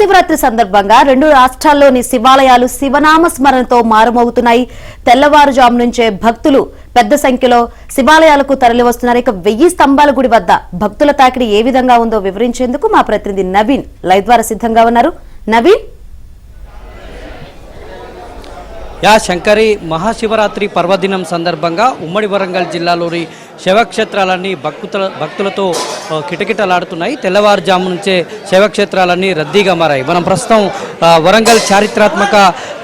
మహాశివరాత్రి సందర్భంగా 2 రాష్ట్రాల్లోని శివాలయాలు శివనామ స్మరణతో మారుమోగుతున్నాయి. తెల్లవారుజాము నుంచే భక్తులు పెద్ద సంఖ్యలో శివాలయాలకు తరలివస్తున్నారు. ఇక 1000 స్తంభాల గుడి వద్ద భక్తుల తాకిడి ఏ విధంగా ఉందో వివరించేందుకు మా ప్రతినిధి నవీన్ లైవ్ ద్వారా సిద్ధంగా ఉన్నారు. నవీన్, శంకరి మహాశివరాత్రి పర్వదినం సందర్భంగా ఉమ్మడి వరంగల్ జిల్లాలోని శైవక్షేత్రాలన్నీ భక్తులతో కిటకిటలాడుతున్నాయి. తెల్లవారుజాము నుంచే శైవక్షేత్రాలన్నీ రద్దీగా మారాయి. మనం ప్రస్తుతం వరంగల్ చారిత్రాత్మక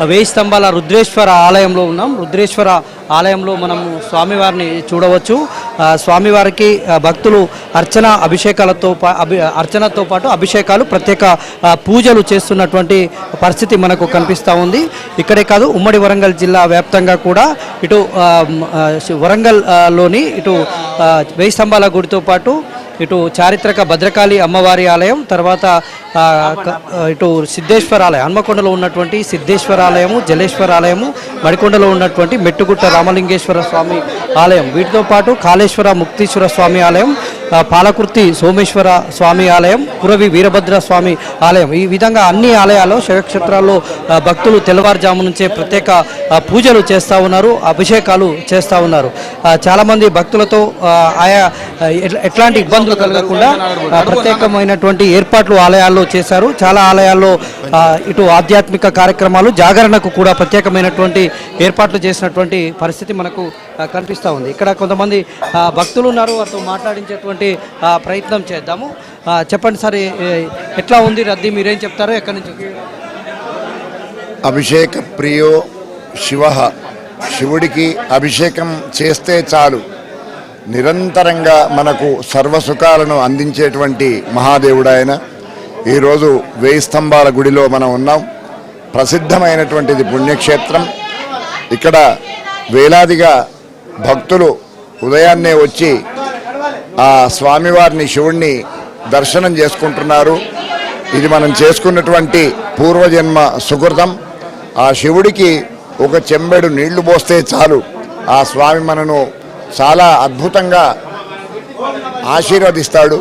1000 స్తంభాల రుద్రేశ్వర ఆలయంలో ఉన్నాం. రుద్రేశ్వర ఆలయంలో మనం స్వామివారిని చూడవచ్చు. స్వామివారికి భక్తులు అర్చనతో పాటు అభిషేకాలు, ప్రత్యేక పూజలు చేస్తున్నటువంటి పరిస్థితి మనకు కనిపిస్తూ ఉంది. ఇక్కడే కాదు, ఉమ్మడి వరంగల్ జిల్లా వ్యాప్తంగా కూడా ఇటు వరంగల్లోని ఇటు 1000 స్తంభాల గుడితో పాటు ఇటు చారిత్రక భద్రకాళి అమ్మవారి ఆలయం, తర్వాత ఇటు సిద్ధేశ్వర ఆలయం, హన్మకొండలో ఉన్నటువంటి సిద్ధేశ్వర ఆలయము, జలేశ్వర ఆలయము, మడికొండలో ఉన్నటువంటి మెట్టుగుట్ట రామలింగేశ్వర స్వామి ఆలయం, వీటితో పాటు కాళేశ్వర ముక్తీశ్వర స్వామి ఆలయం, పాలకుర్తి సోమేశ్వర స్వామి ఆలయం, పురవి వీరభద్ర స్వామి ఆలయం, ఈ విధంగా అన్ని ఆలయాల్లో శైవక్షేత్రాల్లో భక్తులు తెల్లవారుజాము నుంచే ప్రత్యేక పూజలు చేస్తూ ఉన్నారు, అభిషేకాలు చేస్తూ ఉన్నారు. చాలామంది భక్తులతో ఆయా ఎట్లాంటి ఇబ్బందులు కలగకుండా ప్రత్యేకమైనటువంటి ఏర్పాట్లు ఆలయాల్లో చేశారు. చాలా ఆలయాల్లో ఇటు ఆధ్యాత్మిక కార్యక్రమాలు, జాగరణకు కూడా ప్రత్యేకమైనటువంటి ఏర్పాట్లు చేసినటువంటి పరిస్థితి మనకు కనిపిస్తూ ఉంది. ఇక్కడ కొంతమంది భక్తులు ఉన్నారు, వారితో మాట్లాడించేటువంటి ప్రయత్నం చేద్దాము. చెప్పండి సార్, ఎట్లా ఉంది రద్దీ, మీరేం చెప్తారో, ఎక్కడి నుంచి? అభిషేక ప్రియో శివ, శివుడికి అభిషేకం చేస్తే చాలు నిరంతరంగా మనకు సర్వసుఖాలను అందించేటువంటి మహాదేవుడు ఆయన. ఈరోజు 1000 స్తంభాల గుడిలో మనం ఉన్నాం. ప్రసిద్ధమైనటువంటిది పుణ్యక్షేత్రం. ఇక్కడ వేలాదిగా భక్తులు ఉదయాన్నే వచ్చి ఆ స్వామివారిని, శివుణ్ణి దర్శనం చేసుకుంటున్నారు. ఇది మనం చేసుకున్నటువంటి పూర్వజన్మ సుకృతం. ఆ శివుడికి ఒక చెంబెడు నీళ్లు పోస్తే చాలు ఆ స్వామి మనను చాలా అద్భుతంగా ఆశీర్వదిస్తాడు.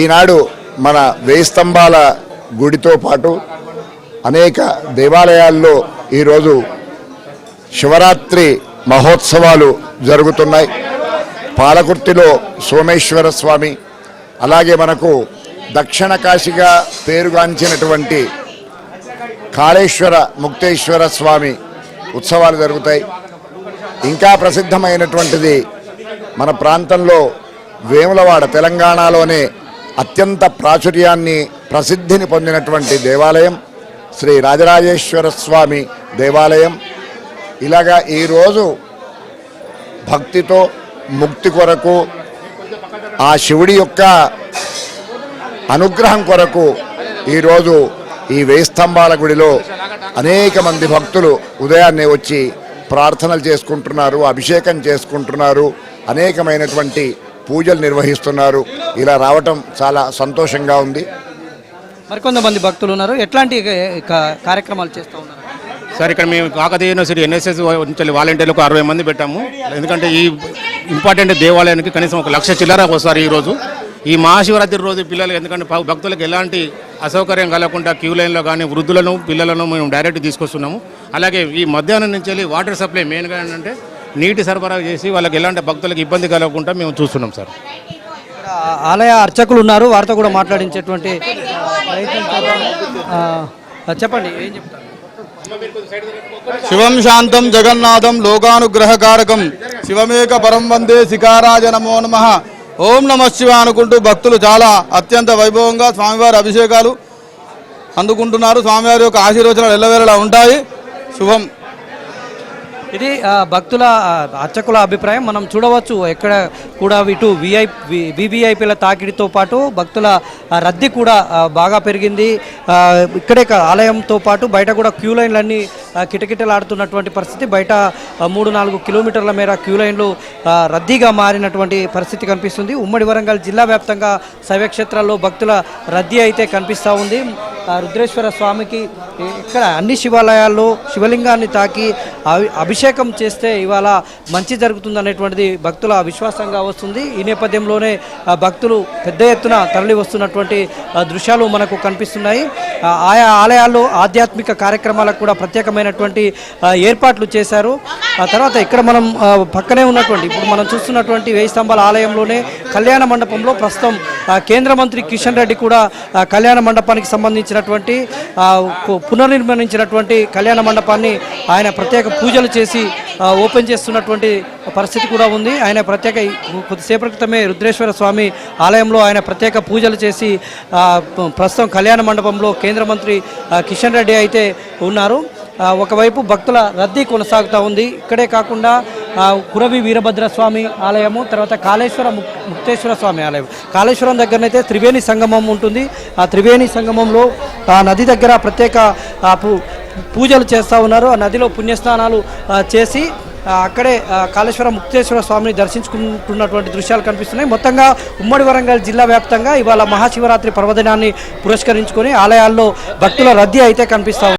ఈనాడు మన 1000 స్తంభాల గుడితో పాటు అనేక దేవాలయాల్లో ఈరోజు శివరాత్రి మహోత్సవాలు జరుగుతున్నాయి. పాలకుర్తిలో సోమేశ్వర స్వామి, అలాగే మనకు దక్షిణ కాశీగా పేరుగాంచినటువంటి కాళేశ్వర ముక్తేశ్వర స్వామి ఉత్సవాలు జరుగుతాయి. ఇంకా ప్రసిద్ధమైనటువంటిది మన ప్రాంతంలో వేములవాడ, తెలంగాణలోనే అత్యంత ప్రాచుర్యాన్ని, ప్రసిద్ధిని పొందినటువంటి దేవాలయం శ్రీ రాజరాజేశ్వర స్వామి దేవాలయం. ఇలాగా ఈరోజు భక్తితో ముక్తి కొరకు, ఆ శివుడి యొక్క అనుగ్రహం కొరకు ఈరోజు ఈ 1000 స్తంభాల గుడిలో అనేక మంది భక్తులు ఉదయాన్నే వచ్చి ప్రార్థనలు చేసుకుంటున్నారు, అభిషేకం చేసుకుంటున్నారు, అనేకమైనటువంటి పూజలు నిర్వహిస్తున్నారు. ఇలా రావటం చాలా సంతోషంగా ఉంది. మరికొంతమంది భక్తులు ఉన్నారు, ఎట్లాంటి కార్యక్రమాలు చేస్తూ ఉన్నారు సార్? ఇక్కడ మేము కాకతీయ యూనివర్సిటీ NSS నుంచి వాలంటీర్లకు 60 మంది పెట్టాము. ఎందుకంటే ఈ ఇంపార్టెంట్ దేవాలయానికి కనీసం 1,00,000 చిల్లర వస్తారు ఈరోజు. ఈ మహాశివరాత్రి రోజు పిల్లలు, ఎందుకంటే భక్తులకు ఎలాంటి అసౌకర్యం కలగకుండా క్యూ లైన్లో కానీ వృద్ధులను, పిల్లలను మేము డైరెక్ట్ తీసుకొస్తున్నాము. అలాగే ఈ మధ్యాహ్నం నుంచి వెళ్ళి వాటర్ సప్లై మెయిన్గా ఏంటంటే నీటి సరఫరా చేసి వాళ్ళకి ఎలాంటి భక్తులకు ఇబ్బంది కలగకుండా మేము చూస్తున్నాం సార్. ఆలయ అర్చకులు ఉన్నారు, వారితో కూడా మాట్లాడించేటువంటి చెప్పండి, ఏం చెప్తారు? శివం శాంతం జగన్నాథం లోకానుగ్రహకారకం శివమేక పరం వందే శిఖారాజ నమో నమః. ఓం నమ శివ అనుకుంటూ భక్తులు చాలా అత్యంత వైభవంగా స్వామివారి అభిషేకాలు అందుకుంటున్నారు. స్వామివారి యొక్క ఆశీర్వచనాలు ఎల్లవేళలా ఉంటాయి. శుభం. ఇది భక్తుల, అర్చకుల అభిప్రాయం. మనం చూడవచ్చు ఎక్కడ కూడా ఇటు వివిఐపీల తాకిడితో పాటు భక్తుల రద్దీ కూడా బాగా పెరిగింది. ఇక్కడే ఆలయంతో పాటు బయట కూడా క్యూ లైన్లన్నీ కిటకిటలాడుతున్నటువంటి పరిస్థితి. బయట 3-4 కిలోమీటర్ల మేర క్యూ లైన్లు రద్దీగా మారినటువంటి పరిస్థితి కనిపిస్తుంది. ఉమ్మడి వరంగల్ జిల్లా వ్యాప్తంగా శైవక్షేత్రాల్లో భక్తుల రద్దీ అయితే కనిపిస్తూ ఉంది. రుద్రేశ్వర స్వామికి ఇక్కడ అన్ని శివాలయాల్లో శివలింగాన్ని తాకి అభిషేకం చేస్తే ఇవాళ మంచి జరుగుతుందనేటువంటిది భక్తుల విశ్వాసంగా వస్తుంది. ఈ నేపథ్యంలోనే భక్తులు పెద్ద ఎత్తున తరలి వస్తున్నటువంటి దృశ్యాలు మనకు కనిపిస్తున్నాయి. ఆయా ఆలయాల్లో ఆధ్యాత్మిక కార్యక్రమాలకు కూడా ప్రత్యేకమైనటువంటి ఏర్పాట్లు చేశారు. ఆ తర్వాత ఇక్కడ మనం పక్కనే ఉన్నటువంటి ఇప్పుడు మనం చూస్తున్నటువంటి 1000 స్తంభాల ఆలయంలోనే కళ్యాణ మండపంలో ప్రస్తుతం కేంద్ర మంత్రి కిషన్ రెడ్డి కూడా కళ్యాణ మండపానికి సంబంధించినటువంటి పునర్నిర్మించినటువంటి కళ్యాణ మండపాన్ని ఆయన ప్రత్యేక పూజలు చేసి ఓపెన్ చేస్తున్నటువంటి పరిస్థితి కూడా ఉంది. ఆయన ప్రత్యేక కొద్దిసేపటి క్రితమే రుద్రేశ్వర స్వామి ఆలయంలో ఆయన ప్రత్యేక పూజలు చేసి ప్రస్తుతం కళ్యాణ మండపంలో కేంద్ర మంత్రి కిషన్ రెడ్డి అయితే ఉన్నారు. ఒకవైపు భక్తుల రద్దీ కొనసాగుతూ ఉంది. ఇక్కడే కాకుండా కురవి వీరభద్ర స్వామి ఆలయము, తర్వాత కాళేశ్వర ముక్తేశ్వర స్వామి ఆలయం, కాళేశ్వరం దగ్గరనైతే త్రివేణి సంగమం ఉంటుంది. ఆ త్రివేణి సంగమంలో ఆ నది దగ్గర ప్రత్యేక పూజలు చేస్తూ ఉన్నారు. ఆ నదిలో పుణ్యస్నానాలు చేసి అక్కడే కాళేశ్వర ముక్తేశ్వర స్వామిని దర్శించుకుంటున్నటువంటి దృశ్యాలు కనిపిస్తున్నాయి. మొత్తంగా ఉమ్మడి వరంగల్ జిల్లా వ్యాప్తంగా ఇవాళ మహాశివరాత్రి పర్వదినాన్ని పురస్కరించుకొని ఆలయాల్లో భక్తుల రద్దీ అయితే కనిపిస్తూ